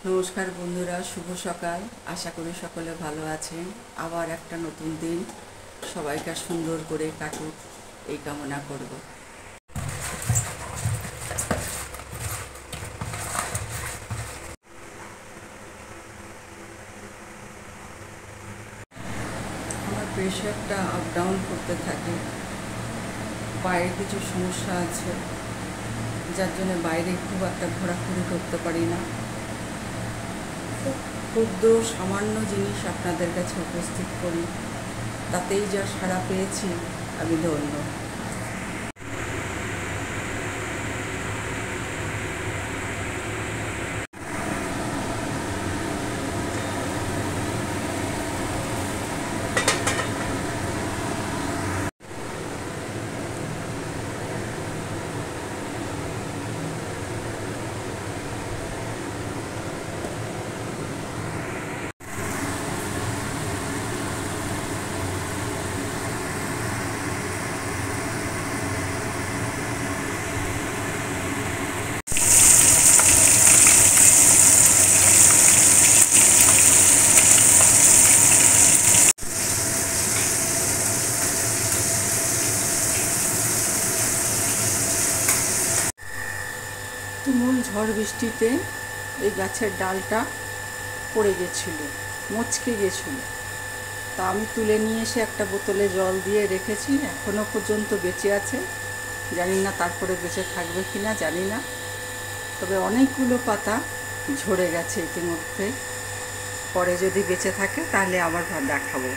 নমস্কার বন্ধুরা, শুভ সকাল। আশা করি সকলে ভালো আছেন। আবার একটা নতুন দিন সবাইকে সুন্দর করে কাটুক এই কামনা করব। আমার প্রেশারটা আপ ডাউন করতে থাকে, বাইরে কিছু সমস্যা আছে যার জন্য বাইরে খুব একটা ঘোরাঘুরি করতে পারি না। ক্ষুদ্র সামান্য জিনিস আপনাদের কাছে উপস্থিত করি, তাতেই যা সাড়া পেয়েছি আমি ধন্য। তুমুল ঝড় বৃষ্টিতে এই গাছের ডালটা পড়ে গেছিল, মচকে গেছিল। তা আমি তুলে নিয়ে এসে একটা বোতলে জল দিয়ে রেখেছি, এখনও পর্যন্ত বেঁচে আছে। জানি না তারপরে বেঁচে থাকবে কি না, জানি না। তবে অনেকগুলো পাতা ঝরে গেছে ইতিমধ্যে। পরে যদি বেঁচে থাকে তাহলে আবার দেখাবো।